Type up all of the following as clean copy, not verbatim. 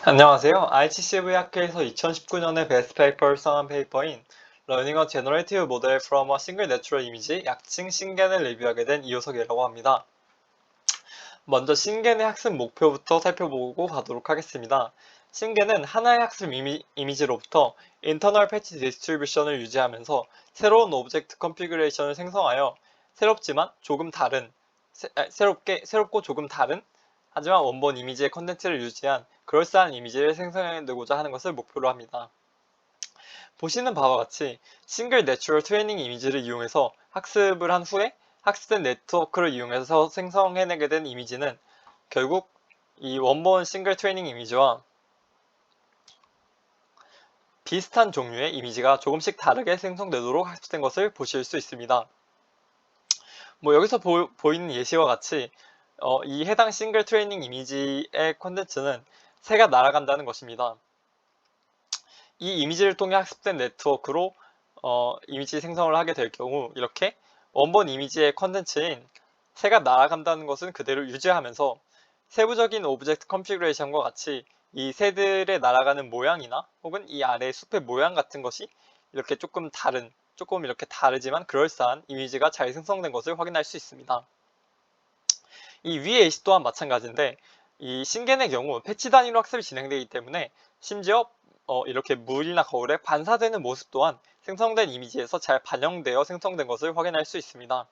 안녕하세요. ICCV 학회에서 2019년에 베스트 페이퍼를 수상한 페이퍼인 Learning a Generative Model from a Single Natural Image, 약칭 신겐을 리뷰하게 된 이호석이라고 합니다. 먼저 신겐의 학습 목표부터 살펴보고 가도록 하겠습니다. 신겐은 하나의 학습 이미지로부터 인터널 패치 디스트리뷰션을 유지하면서 새로운 오브젝트 컨피그레이션을 생성하여 새롭고 조금 다른 하지만 원본 이미지의 컨텐츠를 유지한 그럴싸한 이미지를 생성해내고자 하는 것을 목표로 합니다. 보시는 바와 같이 싱글 내추럴 트레이닝 이미지를 이용해서 학습을 한 후에 학습된 네트워크를 이용해서 생성해내게 된 이미지는 결국 이 원본 싱글 트레이닝 이미지와 비슷한 종류의 이미지가 조금씩 다르게 생성되도록 학습된 것을 보실 수 있습니다. 여기서 보이는 예시와 같이 이 해당 싱글 트레이닝 이미지의 콘텐츠는 새가 날아간다는 것입니다. 이 이미지를 통해 학습된 네트워크로 이미지 생성을 하게 될 경우 이렇게 원본 이미지의 컨텐츠인 새가 날아간다는 것은 그대로 유지하면서 세부적인 오브젝트 컨피그레이션과 같이 이 새들의 날아가는 모양이나 혹은 이 아래의 숲의 모양 같은 것이 이렇게 조금 이렇게 다르지만 그럴싸한 이미지가 잘 생성된 것을 확인할 수 있습니다. 이 위의 예시 또한 마찬가지인데 이 신겐의 경우 패치 단위로 학습이 진행되기 때문에 심지어 이렇게 물이나 거울에 반사되는 모습 또한 생성된 이미지에서 잘 반영되어 생성된 것을 확인할 수 있습니다.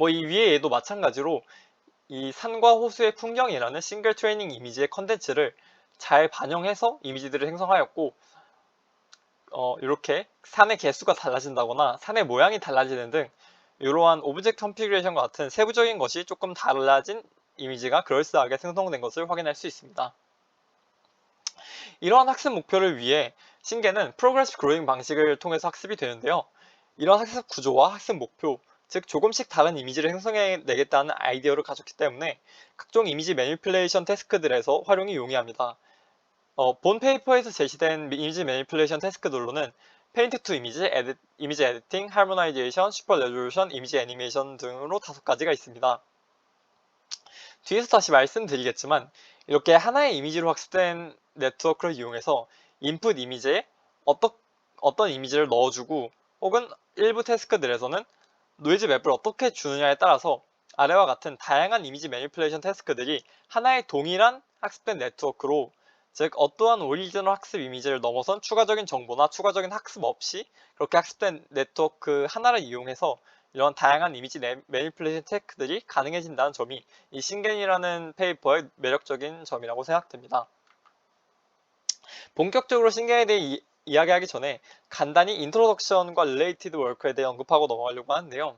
이 위의 예도 마찬가지로 이 산과 호수의 풍경이라는 싱글 트레이닝 이미지의 컨텐츠를 잘 반영해서 이미지들을 생성하였고 이렇게 산의 개수가 달라진다거나 산의 모양이 달라지는 등 이러한 오브젝트 컨피그레이션과 같은 세부적인 것이 조금 달라진 이미지가 그럴싸하게 생성된 것을 확인할 수 있습니다. 이러한 학습 목표를 위해 신개는 프로그레스 그로잉 방식을 통해서 학습이 되는데요. 이러한 학습 구조와 학습 목표, 즉 조금씩 다른 이미지를 생성해내겠다는 아이디어를 가졌기 때문에 각종 이미지 매니플레이션 태스크들에서 활용이 용이합니다. 본 페이퍼에서 제시된 이미지 매니플레이션 태스크들로는 페인트 투 이미지, 이미지 에디팅, 하모나이제이션, 슈퍼 레졸루션, 이미지 애니메이션 등으로 5가지가 있습니다. 뒤에서 다시 말씀드리겠지만 이렇게 하나의 이미지로 학습된 네트워크를 이용해서 인풋 이미지에 어떤 이미지를 넣어주고 혹은 일부 태스크들에서는 노이즈 맵을 어떻게 주느냐에 따라서 아래와 같은 다양한 이미지 매니플레이션 태스크들이 하나의 동일한 학습된 네트워크로 즉 어떠한 오리지널 학습 이미지를 넘어선 추가적인 정보나 추가적인 학습 없이 그렇게 학습된 네트워크 하나를 이용해서 이런 다양한 이미지 매니플레이션 테크들이 가능해진다는 점이 이 신겐이라는 페이퍼의 매력적인 점이라고 생각됩니다. 본격적으로 신겐에 대해 이야기하기 전에 간단히 인트로덕션과 릴레이티드 워크에 대해 언급하고 넘어가려고 하는데요.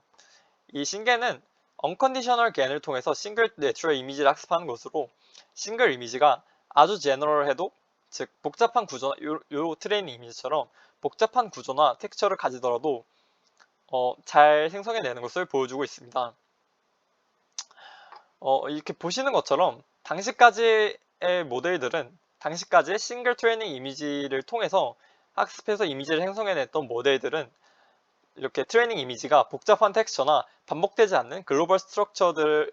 이 신겐은 언컨디셔널 겐을 통해서 싱글 내추럴 이미지를 학습하는 것으로 싱글 이미지가 아주 제너럴해도 즉 복잡한 구조나 요 트레이닝 이미지처럼 복잡한 구조나 텍스처를 가지더라도 잘 생성해내는 것을 보여주고 있습니다. 이렇게 보시는 것처럼 당시까지의 모델들은 당시까지의 싱글 트레이닝 이미지를 통해서 학습해서 이미지를 생성해냈던 모델들은 이렇게 트레이닝 이미지가 복잡한 텍스처나 반복되지 않는 글로벌 스트럭처들을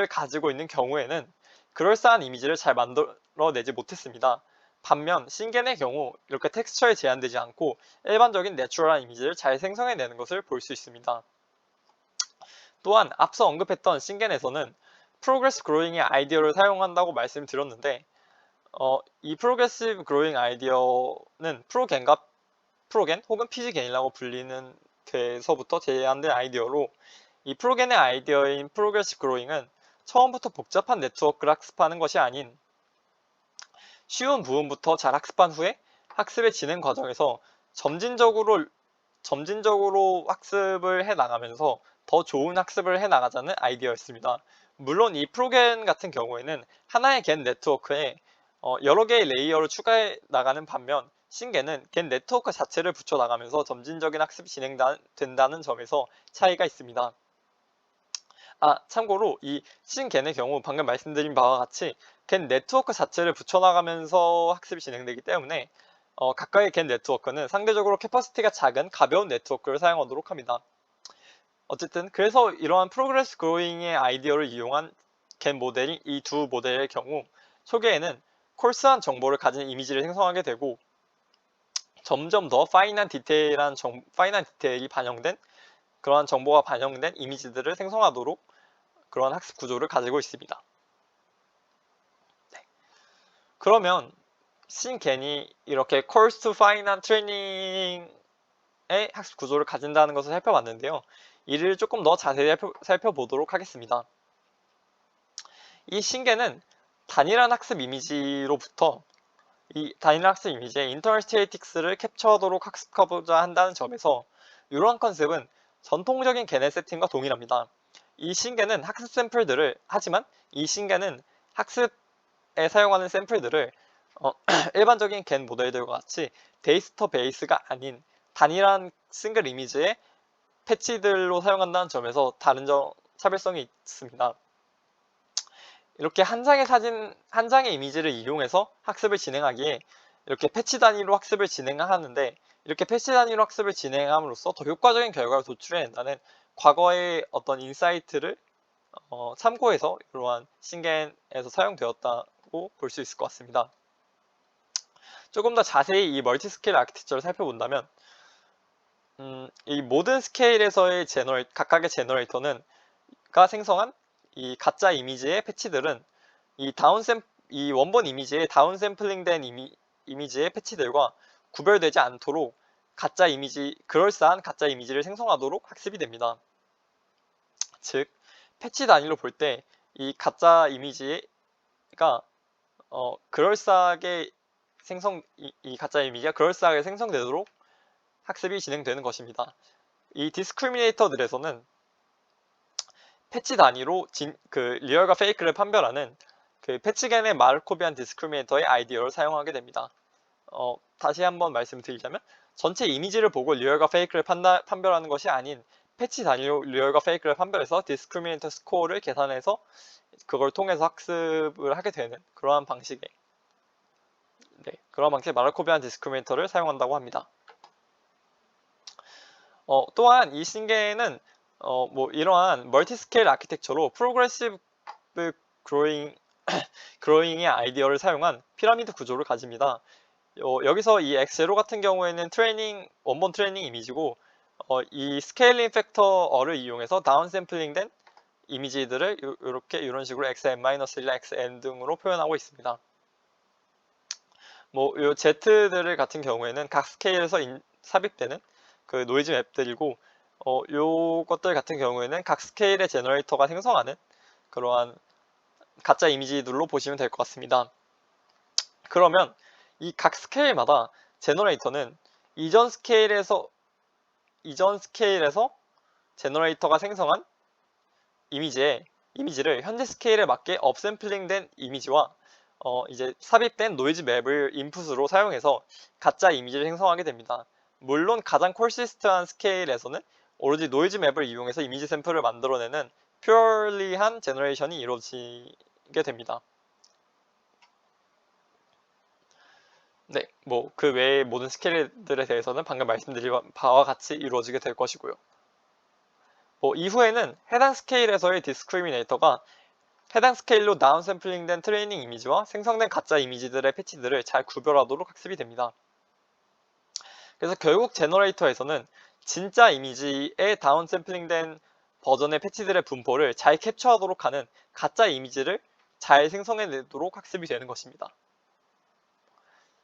가지고 있는 경우에는 그럴싸한 이미지를 잘 만들어내지 못했습니다. 반면 신겐의 경우 이렇게 텍스처에 제한되지 않고 일반적인 내추럴한 이미지를 잘 생성해내는 것을 볼 수 있습니다. 또한 앞서 언급했던 신겐에서는 프로그레스 그로잉의 아이디어를 사용한다고 말씀드렸는데 이 프로그레시브 그로잉 아이디어는 프로겐 혹은 피지겐이라고 불리는 데서부터 제안된 아이디어로 이 프로겐의 아이디어인 프로그레시브 그로잉은 처음부터 복잡한 네트워크를 학습하는 것이 아닌 쉬운 부분부터 잘 학습한 후에 학습의 진행 과정에서 점진적으로 학습을 해 나가면서 더 좋은 학습을 해 나가자는 아이디어였습니다. 물론 이 프로겐 같은 경우에는 하나의 겐 네트워크에 여러 개의 레이어를 추가해 나가는 반면 신겐은 겐 네트워크 자체를 붙여 나가면서 점진적인 학습이 진행된다는 점에서 차이가 있습니다. 참고로 이 신겐의 경우 방금 말씀드린 바와 같이 겐 네트워크 자체를 붙여나가면서 학습이 진행되기 때문에 각각의 겐 네트워크는 상대적으로 캐퍼시티가 작은 가벼운 네트워크를 사용하도록 합니다. 어쨌든 그래서 이러한 프로그레스 그로잉의 아이디어를 이용한 겐 모델이 이 두 모델의 경우 초기에는 콜스한 정보를 가진 이미지를 생성하게 되고 점점 더 파인한 디테일이 반영된 그러한 정보가 반영된 이미지들을 생성하도록 그러한 학습 구조를 가지고 있습니다. 네. 그러면 싱겐이 이렇게 coarse to fine한 트레이닝의 학습 구조를 가진다는 것을 살펴봤는데요. 이를 조금 더 자세히 살펴보도록 하겠습니다. 이 싱겐은 단일한 학습 이미지로부터 이 단일한 학습 이미지의 인터널 스테이틱스를 캡처하도록 학습하고자 한다는 점에서 이러한 컨셉은 전통적인 개념 세팅과 동일합니다. 이 싱겐은 학습 샘플들을 하지만 이 싱겐은 학습에 사용하는 샘플들을 일반적인 겐 모델들과 같이 데이스터 베이스가 아닌 단일한 싱글 이미지의 패치들로 사용한다는 점에서 다른 차별성이 있습니다. 이렇게 한 장의 이미지를 이용해서 학습을 진행하기에 이렇게 패치 단위로 학습을 진행하는데 이렇게 패치 단위로 학습을 진행함으로써 더 효과적인 결과를 도출해낸다는 과거의 어떤 인사이트를 참고해서 이러한 싱겐에서 사용되었다고 볼 수 있을 것 같습니다. 조금 더 자세히 이 멀티스케일 아키텍처를 살펴본다면 이 모든 스케일에서의 각각의 제너레이터는 생성한 이 가짜 이미지의 패치들은 이 원본 이미지의 다운 샘플링된 이미지의 패치들과 구별되지 않도록 그럴싸한 가짜 이미지를 생성하도록 학습이 됩니다. 즉, 패치 단위로 볼 때 이 가짜 이미지가 이 가짜 이미지가 그럴싸하게 생성되도록 학습이 진행되는 것입니다. 이 디스크리미네이터들에서는 패치 단위로 리얼과 페이크를 판별하는 패치겐의 마르코비안 디스크리미네이터의 아이디어를 사용하게 됩니다. 다시 한번 말씀드리자면 전체 이미지를 보고 리얼과 페이크를 판별하는 것이 아닌 패치 단위로 리얼과 페이크를 판별해서 디스크리미네이터 스코어를 계산해서 그걸 통해서 학습을 하게 되는 그러한 방식의 마르코비안 디스크리미네이터를 사용한다고 합니다. 또한 이 싱겐은 이러한 멀티스케일 아키텍처로 프로그레시브 그로잉의 아이디어를 사용한 피라미드 구조를 가집니다. 여기서 이 X0 같은 경우에는 원본 트레이닝 이미지고 이 스케일링 팩터를 이용해서 다운샘플링된 이미지들을 이런 식으로 XN-1이나 XN 등으로 표현하고 있습니다. 요 Z들 같은 경우에는 각 스케일에서 삽입되는 그 노이즈 맵들이고 요것들 같은 경우에는 각 스케일의 제너레이터가 생성하는 그러한 가짜 이미지들로 보시면 될 것 같습니다. 그러면 이 각 스케일마다 제너레이터는 이전 스케일에서 제너레이터가 생성한 이미지를 현재 스케일에 맞게 업샘플링된 이미지와 이제 삽입된 노이즈 맵을 인풋으로 사용해서 가짜 이미지를 생성하게 됩니다. 물론 가장 콜시스트한 스케일에서는 오로지 노이즈 맵을 이용해서 이미지 샘플을 만들어내는 퓨어리한 제너레이션이 이루어지게 됩니다. 네, 그 외의 모든 스케일들에 대해서는 방금 말씀드린 바와 같이 이루어지게 될 것이고요. 이후에는 해당 스케일에서의 디스크리미네이터가 해당 스케일로 다운샘플링된 트레이닝 이미지와 생성된 가짜 이미지들의 패치들을 잘 구별하도록 학습이 됩니다. 그래서 결국 제너레이터에서는 진짜 이미지의 다운샘플링된 버전의 패치들의 분포를 잘 캡처하도록 하는 가짜 이미지를 잘 생성해내도록 학습이 되는 것입니다.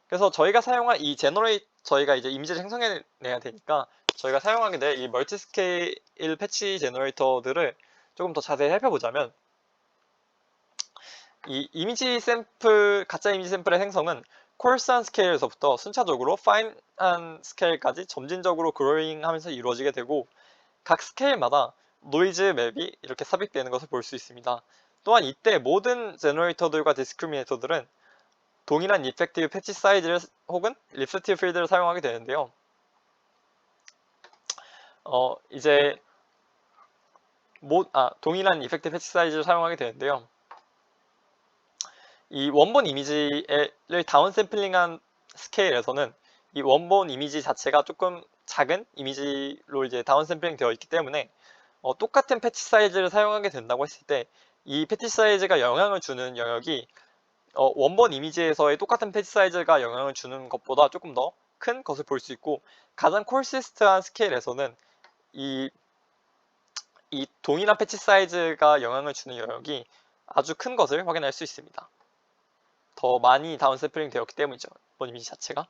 그래서 저희가 사용한 저희가 이제 이미지를 생성해내야 되니까 저희가 사용하게 될 이 멀티스케일 패치 제너레이터들을 조금 더 자세히 살펴보자면 이 가짜 이미지 샘플의 생성은 콜스한 스케일에서부터 순차적으로 파인한 스케일까지 점진적으로 그로잉 하면서 이루어지게 되고 각 스케일마다 노이즈 맵이 이렇게 삽입되는 것을 볼 수 있습니다. 또한 이때 모든 제너레이터들과 디스크리미네이터들은 동일한 이펙티브 패치 사이즈를 혹은 립스틱 필드를 사용하게 되는데요. 동일한 이펙티브 패치 사이즈를 사용하게 되는데요. 이 원본 이미지를 다운샘플링한 스케일에서는 이 원본 이미지 자체가 조금 작은 이미지로 이제 다운샘플링 되어 있기 때문에 똑같은 패치 사이즈를 사용하게 된다고 했을 때 이 패치 사이즈가 영향을 주는 영역이 원본 이미지에서의 똑같은 패치 사이즈가 영향을 주는 것보다 조금 더 큰 것을 볼 수 있고, 가장 콜시스트한 스케일에서는 이 동일한 패치 사이즈가 영향을 주는 영역이 아주 큰 것을 확인할 수 있습니다. 더 많이 다운샘플링 되었기 때문이죠, 원본 이미지 자체가.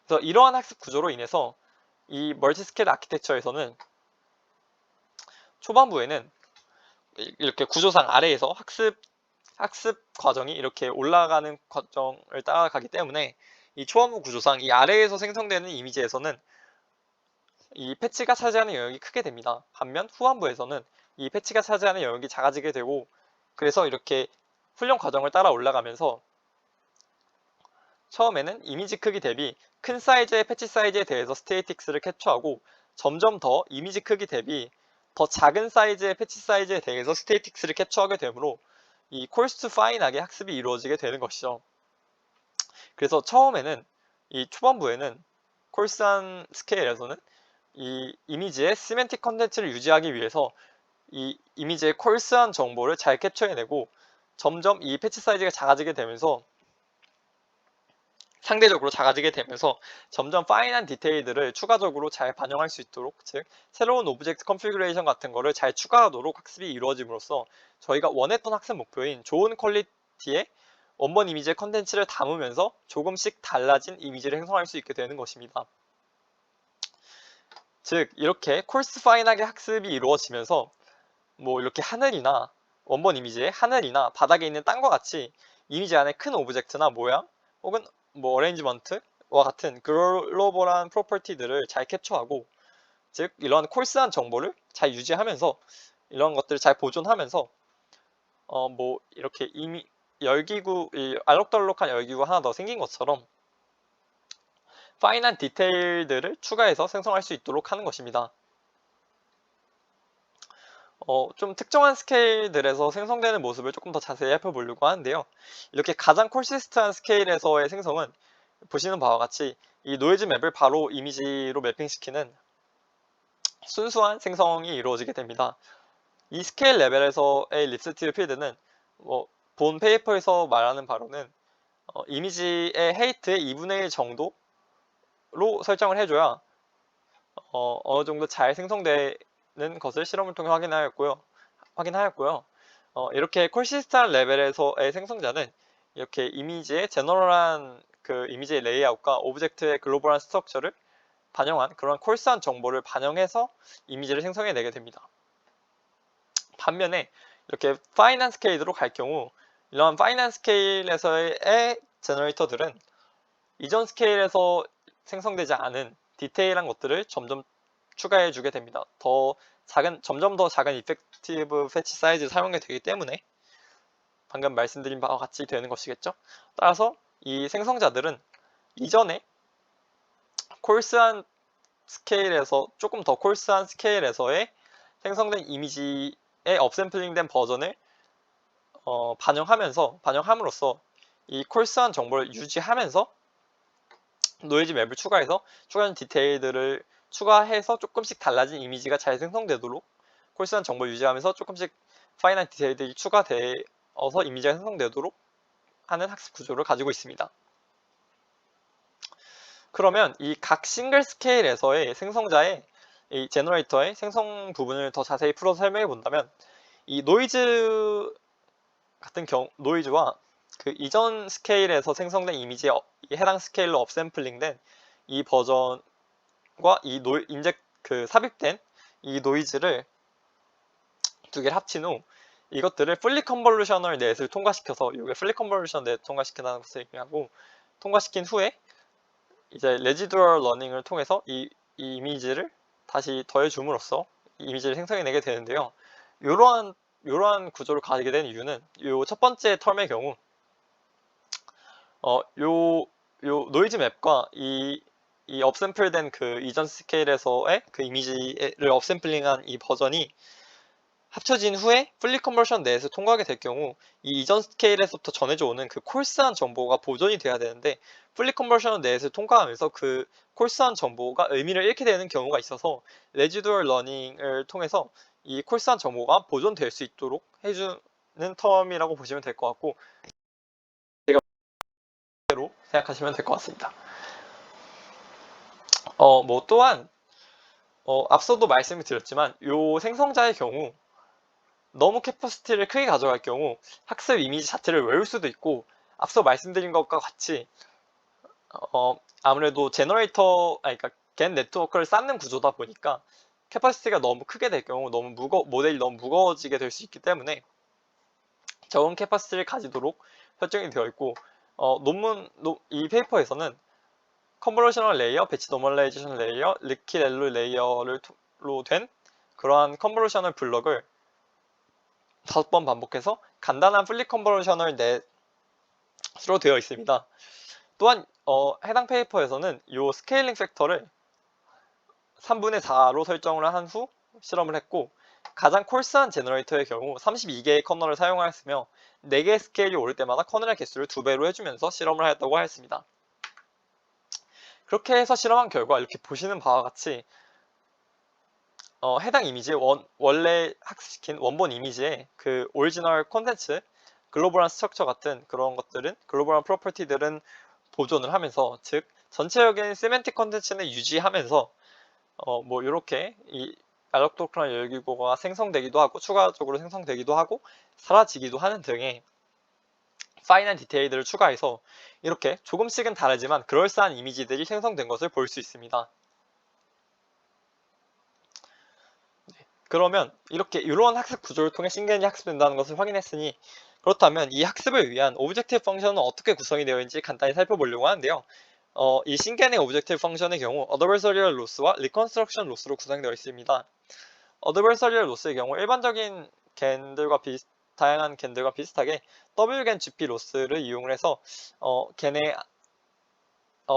그래서 이러한 학습 구조로 인해서 이 멀티스케일 아키텍처에서는 초반부에는 이렇게 구조상 아래에서 학습 과정이 이렇게 올라가는 과정을 따라가기 때문에 이 초반부 구조상 이 아래에서 생성되는 이미지에서는 이 패치가 차지하는 영역이 크게 됩니다. 반면 후반부에서는 이 패치가 차지하는 영역이 작아지게 되고, 그래서 이렇게 훈련 과정을 따라 올라가면서 처음에는 이미지 크기 대비 큰 사이즈의 패치 사이즈에 대해서 스테이틱스를 캡처하고, 점점 더 이미지 크기 대비 더 작은 사이즈의 패치 사이즈에 대해서 스테이틱스를 캡처하게 되므로 이 콜스 투 파인하게 학습이 이루어지게 되는 것이죠. 그래서 처음에는 이 초반부에는 콜스한 스케일에서는 이 이미지의 시멘틱 컨텐츠를 유지하기 위해서 이 이미지의 콜스한 정보를 잘 캡처해내고, 점점 이 패치 사이즈가 작아지게 되면서 상대적으로 작아지게 되면서 점점 파인한 디테일들을 추가적으로 잘 반영할 수 있도록, 즉 새로운 오브젝트 컨피그레이션 같은 거를 잘 추가하도록 학습이 이루어짐으로써 저희가 원했던 학습 목표인 좋은 퀄리티의 원본 이미지의 컨텐츠를 담으면서 조금씩 달라진 이미지를 생성할 수 있게 되는 것입니다. 즉 이렇게 콜스 파인하게 학습이 이루어지면서 뭐 이렇게 하늘이나 원본 이미지의 하늘이나 바닥에 있는 땅과 같이 이미지 안에 큰 오브젝트나 모양 혹은 뭐 어레인지먼트와 같은 글로벌한 프로퍼티들을 잘 캡처하고, 즉 이러한 콜스한 정보를 잘 유지하면서 이런 것들을 잘 보존하면서 뭐 이렇게 이미 열기구, 이 알록달록한 열기구 하나 더 생긴 것처럼 파인한 디테일들을 추가해서 생성할 수 있도록 하는 것입니다. 좀 특정한 스케일들에서 생성되는 모습을 조금 더 자세히 살펴보려고 하는데요. 이렇게 가장 콜시스트한 스케일에서의 생성은 보시는 바와 같이 이 노이즈 맵을 바로 이미지로 매핑시키는 순수한 생성이 이루어지게 됩니다. 이 스케일 레벨에서의 립스틱 필드는 본 페이퍼에서 말하는 바로는 이미지의 헤이트의 2분의 1 정도로 설정을 해줘야 어느 정도 잘 생성되는 것을 실험을 통해 확인하였고요. 이렇게 콜시스트한 레벨에서의 생성자는 이렇게 이미지의 제너럴한 그 이미지의 레이아웃과 오브젝트의 글로벌한 스트럭처를 반영한 그런 콜스한 정보를 반영해서 이미지를 생성해내게 됩니다. 반면에 이렇게 파이난 스케일로 갈 경우 이러한 파이난 스케일에서의 제너레이터들은 이전 스케일에서 생성되지 않은 디테일한 것들을 점점 추가해주게 됩니다. 점점 더 작은 이펙티브 패치 사이즈를 사용하게 되기 때문에 방금 말씀드린 바와 같이 되는 것이겠죠. 따라서 이 생성자들은 이전에 콜스한 스케일에서 조금 더 콜스한 스케일에서의 생성된 이미지의 업샘플링된 버전을 반영함으로써 이 콜스한 정보를 유지하면서 노이즈 맵을 추가해서 추가된 디테일들을 추가해서 조금씩 달라진 이미지가 잘 생성되도록 콜스한 정보를 유지하면서 조금씩 파이널 디테일들이 추가되어서 이미지가 생성되도록 하는 학습 구조를 가지고 있습니다. 그러면 이 각 싱글 스케일에서의 생성자의 이 제너레이터의 생성 부분을 더 자세히 풀어서 설명해 본다면, 이 노이즈 같은 노이즈와 그 이전 스케일에서 생성된 이미지에 해당 스케일로 업샘플링된 이 버전과 이 삽입된 이 노이즈를 두 개를 합친 후 이것들을 풀리 컨볼루셔널 넷을 통과시켜서, 이게 풀리 컨볼루션 넷 통과시킨다는 것을 의미하고, 통과시킨 후에 이제 레지듀얼 러닝을 통해서 이 이미지를 다시 더해줌으로써 이미지를 생성해내게 되는데요. 이러한 구조를 가지게 된 이유는 요 첫 번째 텀의 경우 요 노이즈 맵과 이 업샘플된 그 이전 스케일에서의 그 이미지를 업샘플링한 이 버전이 합쳐진 후에 풀리 컨버션 넷을 통과하게 될 경우 이 이전 스케일에서부터 전해져 오는 그 콜스한 정보가 보존이 돼야 되는데, 풀리 컨버션 넷을 통과하면서 그 콜스한 정보가 의미를 잃게 되는 경우가 있어서 레지듀얼 러닝을 통해서 이 콜스한 정보가 보존될 수 있도록 해주는 텀이라고 보시면 될 것 같고, 생각하시면 될 것 같습니다. 뭐 또한 앞서도 말씀을 드렸지만 요 생성자의 경우 너무 캐퍼시티를 크게 가져갈 경우 학습 이미지 자체를 외울 수도 있고, 앞서 말씀드린 것과 같이 아무래도 그러니까 겐 네트워크를 쌓는 구조다 보니까 캐퍼시티가 너무 크게 될 경우 모델이 너무 무거워지게 될 수 있기 때문에 적은 캐퍼시티를 가지도록 설정이 되어 있고, 이 페이퍼에서는 컨볼루셔널 레이어, 배치 노멀라이제이션 레이어, 리킷 엘로 레이어로 된 그러한 컨볼루셔널 블럭을 5번 반복해서 간단한 풀리 컨볼루셔널 넷으로 되어 있습니다. 또한 해당 페이퍼에서는 이 스케일링 팩터를 3분의 4로 설정을 한 후 실험을 했고, 가장 콜스한 제너레이터의 경우 32개의 커널을 사용하였으며 4개의 스케일이 오를 때마다 커널의 개수를 2배로 해주면서 실험을 하였다고 하였습니다. 그렇게 해서 실험한 결과 이렇게 보시는 바와 같이 해당 이미지의 원래 학습시킨 원본 이미지의 그 오리지널 콘텐츠, 글로벌한 스트럭처 같은 그런 것들은, 글로벌한 프로퍼티들은 보존을 하면서, 즉 전체적인 세멘틱 콘텐츠는 유지하면서 뭐 이렇게 이 알록도크란 열기구가 생성되기도 하고 추가적으로 생성되기도 하고 사라지기도 하는 등의 파이널 디테일들을 추가해서 이렇게 조금씩은 다르지만 그럴싸한 이미지들이 생성된 것을 볼 수 있습니다. 그러면 이렇게 이러한 학습 구조를 통해 신개념이 학습된다는 것을 확인했으니, 그렇다면 이 학습을 위한 오브젝티브 펑션은 어떻게 구성이 되어 있는지 간단히 살펴보려고 하는데요. 이 신개념 오브젝티브 펑션의 경우 어드버서리얼 로스와 리컨스트럭션 로스로 구성되어 있습니다. 어드버서리얼 로스의 경우 일반적인 다양한 겐들과 비슷하게 wgen gp 로스를 이용을 해서 겐의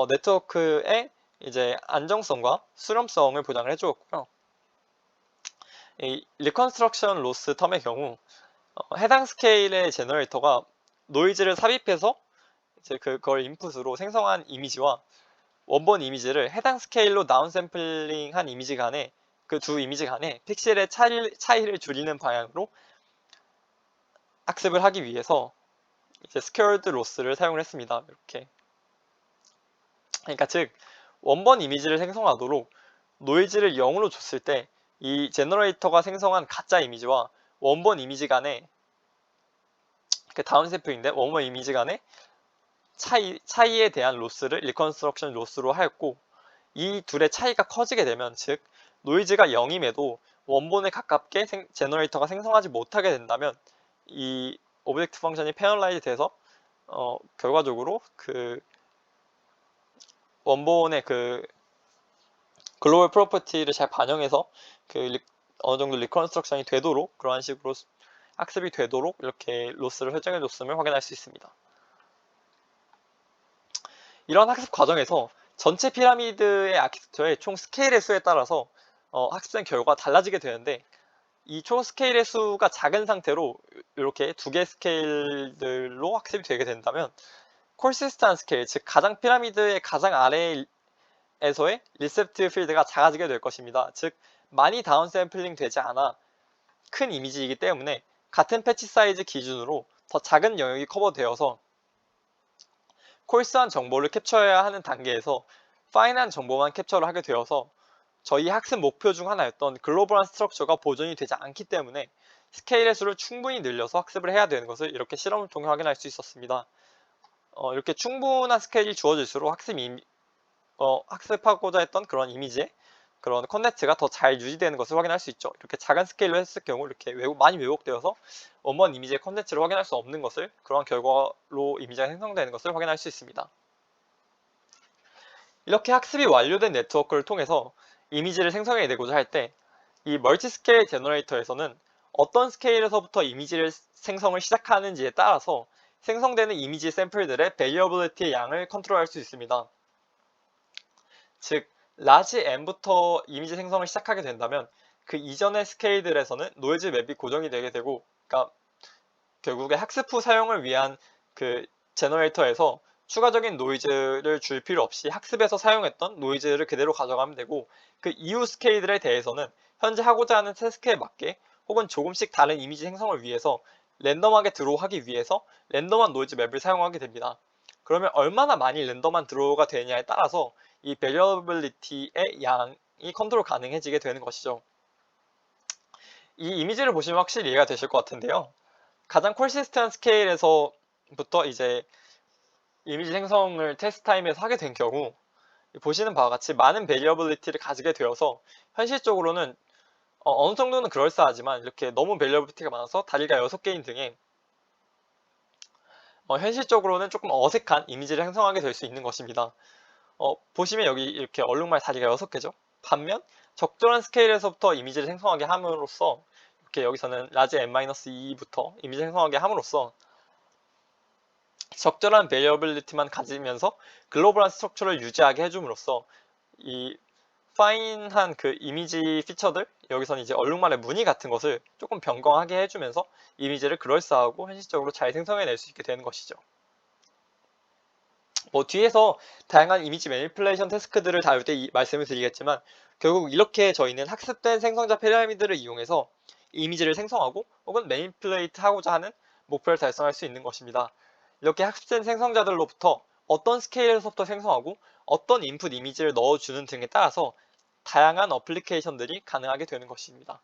네트워크의 이제 안정성과 수렴성을 보장을 해주었고요. 이 리컨스트럭션 로스 텀의 경우 해당 스케일의 제너레이터가 노이즈를 삽입해서 이제 그걸 인풋으로 생성한 이미지와 원본 이미지를 해당 스케일로 다운샘플링한 이미지 간에, 그 두 이미지 간에 픽셀의 차이를 줄이는 방향으로 학습을 하기 위해서 이제 스퀘어드 로스를 사용을 했습니다. 이렇게. 그러니까 즉 원본 이미지를 생성하도록 노이즈를 0으로 줬을 때 이 제너레이터가 생성한 가짜 이미지와 원본 이미지 간의 그 다운샘플인데 원본 이미지 간의 차이에 대한 로스를 리컨스트럭션 로스로 하였고, 이 둘의 차이가 커지게 되면, 즉 노이즈가 0임에도 원본에 가깝게 제너레이터가 생성하지 못하게 된다면 이 오브젝트 펑션이 패널라이즈 돼서 결과적으로 그 원본의 그 글로벌 프로퍼티를 잘 반영해서 어느 정도 리컨스트럭션이 되도록, 그러한 식으로 학습이 되도록 이렇게 로스를 설정해 줬음을 확인할 수 있습니다. 이런 학습 과정에서 전체 피라미드의 아키텍처의 총 스케일의 수에 따라서 학습된 결과가 달라지게 되는데, 이 총 스케일의 수가 작은 상태로 이렇게 2개 스케일들로 학습이 되게 된다면 콜시스트한 스케일, 즉 가장 피라미드의 가장 아래에서의 리셉티브 필드가 작아지게 될 것입니다. 즉 많이 다운샘플링 되지 않아 큰 이미지이기 때문에 같은 패치 사이즈 기준으로 더 작은 영역이 커버되어서 콜스한 정보를 캡처해야 하는 단계에서 파인한 정보만 캡처를 하게 되어서 저희 학습 목표 중 하나였던 글로벌한 스트럭처가 보존이 되지 않기 때문에 스케일의 수를 충분히 늘려서 학습을 해야 되는 것을 이렇게 실험을 통해 확인할 수 있었습니다. 이렇게 충분한 스케일이 주어질수록 학습하고자 했던 그런 이미지의 그런 컨텐츠가 더 잘 유지되는 것을 확인할 수 있죠. 이렇게 작은 스케일로 했을 경우 이렇게 많이 왜곡되어서 원본 이미지의 컨텐츠를 확인할 수 없는 것을, 그런 결과로 이미지가 생성되는 것을 확인할 수 있습니다. 이렇게 학습이 완료된 네트워크를 통해서 이미지를 생성해내고자 할 때 이 멀티스케일 제너레이터에서는 어떤 스케일에서부터 이미지를 생성을 시작하는지에 따라서 생성되는 이미지 샘플들의 베리어빌리티의 양을 컨트롤할 수 있습니다. 즉 라지 n부터 이미지 생성을 시작하게 된다면 그 이전의 스케일들에서는 노이즈 맵이 고정이 되게 되고, 그러니까 결국에 학습 후 사용을 위한 그 제너레이터에서 추가적인 노이즈를 줄 필요 없이 학습에서 사용했던 노이즈를 그대로 가져가면 되고, 그 이후 스케일들에 대해서는 현재 하고자 하는 태스크에 맞게 혹은 조금씩 다른 이미지 생성을 위해서 랜덤하게 드로우 하기 위해서 랜덤한 노이즈 맵을 사용하게 됩니다. 그러면 얼마나 많이 랜덤한 드로우가 되느냐에 따라서 이 베리어빌리티의 양이 컨트롤 가능해지게 되는 것이죠. 이 이미지를 보시면 확실히 이해가 되실 것 같은데요. 가장 콜시스트한 스케일에서부터 이제 이미지 생성을 테스트 타임에서 하게 된 경우 보시는 바와 같이 많은 베리어빌리티를 가지게 되어서 현실적으로는 어느 정도는 그럴싸하지만 이렇게 너무 베리어빌리티가 많아서 다리가 6개인 등의 현실적으로는 조금 어색한 이미지를 생성하게 될 수 있는 것입니다. 보시면 여기 이렇게 얼룩말 다리가 6개죠. 반면 적절한 스케일에서부터 이미지를 생성하게 함으로써 이렇게 여기서는 라지 n-2부터 이미지 생성하게 함으로써 적절한 베리어빌리티만 가지면서 글로벌한 스트럭처를 유지하게 해줌으로써 이 파인한 그 이미지 피처들, 여기서는 이제 얼룩말의 무늬 같은 것을 조금 변경하게 해주면서 이미지를 그럴싸하고 현실적으로 잘 생성해낼 수 있게 되는 것이죠. 뒤에서 다양한 이미지 매니플레이션 태스크들을 다룰 때 말씀을 드리겠지만 결국 이렇게 저희는 학습된 생성자 피라미드를 이용해서 이미지를 생성하고 혹은 매니플레이트 하고자 하는 목표를 달성할 수 있는 것입니다. 이렇게 학습된 생성자들로부터 어떤 스케일에서부터 생성하고 어떤 인풋 이미지를 넣어주는 등에 따라서 다양한 어플리케이션들이 가능하게 되는 것입니다.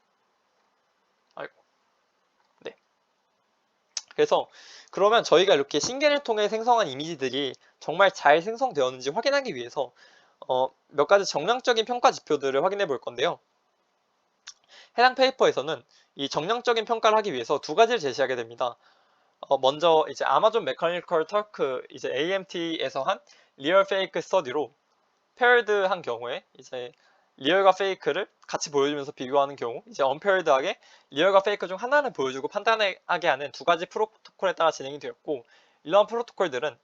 네. 그래서 그러면 저희가 이렇게 신겐을 통해 생성한 이미지들이 정말 잘 생성되었는지 확인하기 위해서 몇 가지 정량적인 평가 지표들을 확인해 볼 건데요. 해당 페이퍼에서는 이 정량적인 평가를 하기 위해서 두 가지를 제시하게 됩니다. 먼저 이제 아마존 메커니컬 터크 이제 AMT에서 한 리얼 페이크 스터디로 페어드한 경우에 이제 리얼과 페이크를 같이 보여주면서 비교하는 경우 이제 언페어드하게 리얼과 페이크 중 하나를 보여주고 판단하게 하는 두 가지 프로토콜에 따라 진행이 되었고 이러한 프로토콜들은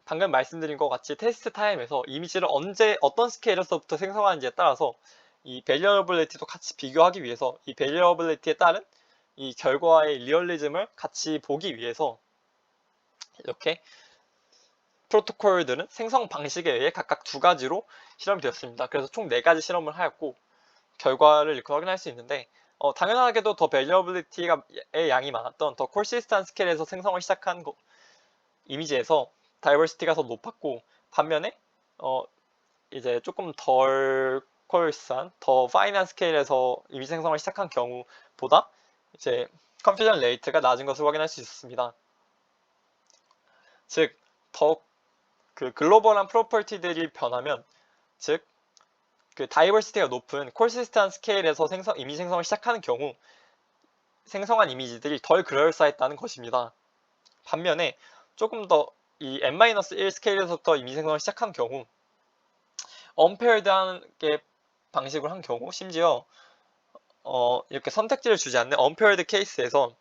방금 말씀드린 것 같이 테스트 타임에서 이미지를 언제 어떤 스케일에서부터 생성하는지에 따라서 이 베리어빌리티도 같이 비교하기 위해서 이 베리어빌리티에 따른 이 결과의 리얼리즘을 같이 보기 위해서 이렇게 프로토콜들은 생성 방식에 의해 각각 두 가지로 실험이 되었습니다. 그래서 총 4가지 실험을 하였고 결과를 이렇게 확인할 수 있는데 당연하게도 더 베리어빌리티의 양이 많았던 더 콜시스트한 스케일에서 생성을 시작한 이미지에서 다이버시티가 더 높았고 반면에 이제 조금 덜 콜시스한 더 파인한 스케일에서 이미지 생성을 시작한 경우보다 이제 컨퓨전 레이트가 낮은 것을 확인할 수 있었습니다. 즉, 더 그 글로벌한 프로퍼티들이 변하면 즉 그 다이버시티가 높은 콜시스트한 스케일에서 이미지 생성을 시작하는 경우 생성한 이미지들이 덜 그럴싸했다는 것입니다. 반면에 조금 더 이 n-1 스케일에서부터 이미지 생성을 시작한 경우 언페어드하게 방식으로 한 경우 심지어 이렇게 선택지를 주지 않는 언페어드 케이스에서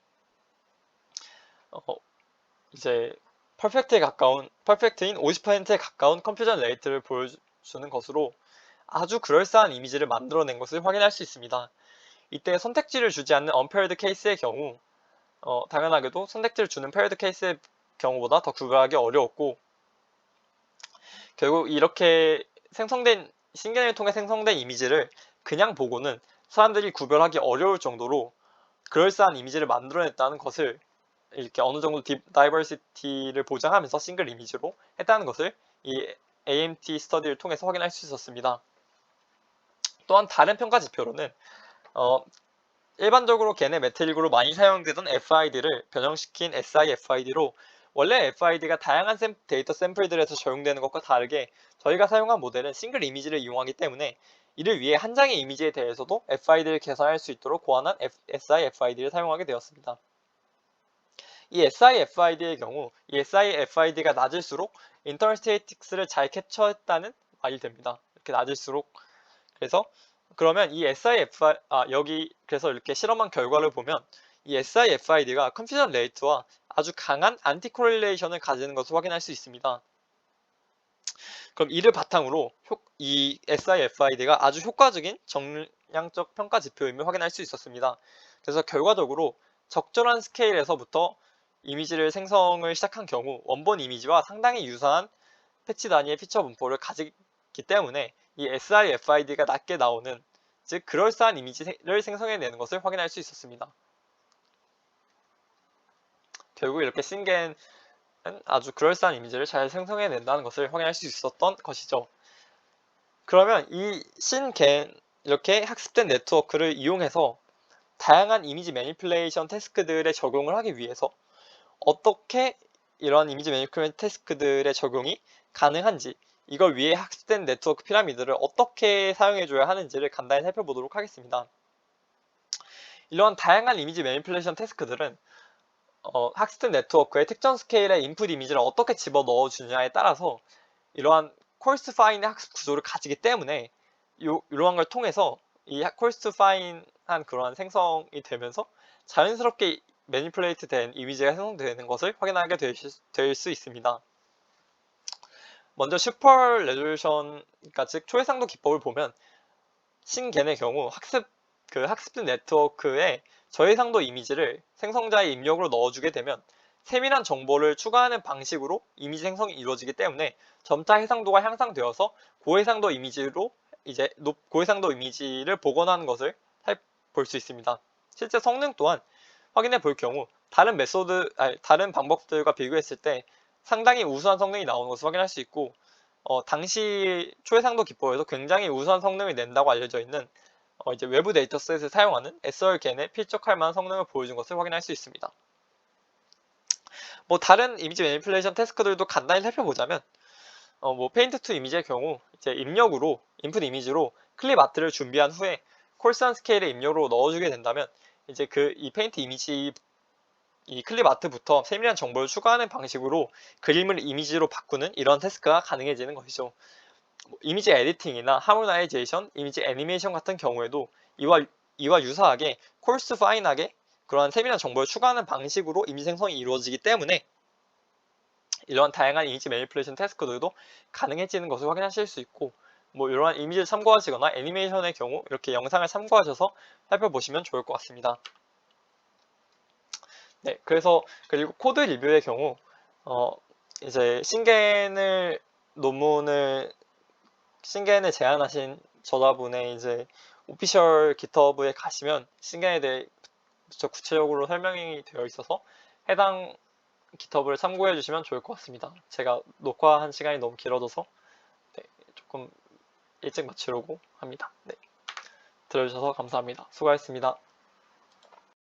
이제 퍼펙트인 50%에 가까운 컴퓨전 레이트를 보여주는 것으로 아주 그럴싸한 이미지를 만들어낸 것을 확인할 수 있습니다. 이때 선택지를 주지 않는 언페어드 케이스의 경우 당연하게도 선택지를 주는 페어드 케이스의 경우보다 더 구별하기 어려웠고 결국 이렇게 신경을 통해 생성된 이미지를 그냥 보고는 사람들이 구별하기 어려울 정도로 그럴싸한 이미지를 만들어냈다는 것을 이렇게 어느 정도 다이버시티를 보장하면서 싱글 이미지로 했다는 것을 이 AMT 스터디를 통해서 확인할 수 있었습니다. 또한 다른 평가 지표로는 일반적으로 걔네 매트릭으로 많이 사용되던 FID를 변형시킨 SIFID로 원래 FID가 다양한 데이터 샘플들에서 적용되는 것과 다르게 저희가 사용한 모델은 싱글 이미지를 이용하기 때문에 이를 위해 한 장의 이미지에 대해서도 FID를 계산할 수 있도록 고안한 SIFID를 사용하게 되었습니다. 이 SIFID의 경우 이 SIFID가 낮을수록 인터널 스태틱스를 잘 캡처했다는 말이 됩니다. 이렇게 낮을수록 그래서 그러면 이 그래서 이렇게 실험한 결과를 보면 이 SIFID가 컨퓨전 레이트와 아주 강한 안티 코릴레이션을 가지는 것을 확인할 수 있습니다. 그럼 이를 바탕으로 이 SIFID가 아주 효과적인 정량적 평가 지표임을 확인할 수 있었습니다. 그래서 결과적으로 적절한 스케일에서부터 이미지를 생성을 시작한 경우 원본 이미지와 상당히 유사한 패치 단위의 피처 분포를 가지기 때문에 이 SIFID가 낮게 나오는 즉 그럴싸한 이미지를 생성해내는 것을 확인할 수 있었습니다. 결국 이렇게 신겐 아주 그럴싸한 이미지를 잘 생성해낸다는 것을 확인할 수 있었던 것이죠. 그러면 이 신겐 이렇게 학습된 네트워크를 이용해서 다양한 이미지 매니플레이션 태스크들에 적용을 하기 위해서 어떻게 이런 이미지 매니플레이션 태스크들의 적용이 가능한지, 이걸 위해 학습된 네트워크 피라미드를 어떻게 사용해줘야 하는지를 간단히 살펴보도록 하겠습니다. 이러한 다양한 이미지 매니플레이션 태스크들은 학습된 네트워크의 특정 스케일의 인풋 이미지를 어떻게 집어넣어 주냐에 따라서 이러한 콜스 파인의 학습 구조를 가지기 때문에 이러한 걸 통해서 이 콜스 파인한 그러한 생성이 되면서 자연스럽게 매니플레이트 된 이미지가 생성되는 것을 확인하게 될 수 있습니다. 먼저 슈퍼 레졸루션, 그러니까 즉 초해상도 기법을 보면 신겐의 경우 학습된 네트워크에 저해상도 이미지를 생성자의 입력으로 넣어주게 되면 세밀한 정보를 추가하는 방식으로 이미지 생성이 이루어지기 때문에 점차 해상도가 향상되어서 고해상도 이미지를 복원하는 것을 볼 수 있습니다. 실제 성능 또한 확인해 볼 경우 다른 방법들과 비교했을 때 상당히 우수한 성능이 나오는 것을 확인할 수 있고, 당시 초해상도 기법에서 굉장히 우수한 성능을 낸다고 알려져 있는 이제 외부 데이터셋을 사용하는 SR겐에 필적할 만한 성능을 보여준 것을 확인할 수 있습니다. 다른 이미지 매니플레이션 태스크들도 간단히 살펴보자면, 페인트 투 이미지의 경우 이제 인풋 이미지로 클립 아트를 준비한 후에 콜스한 스케일의 입력으로 넣어주게 된다면 이제 이 페인트 이미지 이 클립 아트부터 세밀한 정보를 추가하는 방식으로 그림을 이미지로 바꾸는 이런 태스크가 가능해지는 것이죠. 이미지 에디팅이나 하모나이제이션, 이미지 애니메이션 같은 경우에도 이와 유사하게 콜스 파인하게 그러한 세밀한 정보를 추가하는 방식으로 이미지 생성이 이루어지기 때문에 이러한 다양한 이미지 매니플레이션 태스크들도 가능해지는 것을 확인하실 수 있고, 이러한 이미지를 참고하시거나 애니메이션의 경우 이렇게 영상을 참고하셔서 살펴보시면 좋을 것 같습니다. 네, 그리고 코드 리뷰의 경우 이제 신겐을 제안하신 저자분의 이제 오피셜 깃허브에 가시면 신겐에 대해 구체적으로 설명이 되어 있어서 해당 깃허브를 참고해 주시면 좋을 것 같습니다. 제가 녹화한 시간이 너무 길어져서 조금 일찍 마치려고 합니다. 네, 들어주셔서 감사합니다. 수고하셨습니다.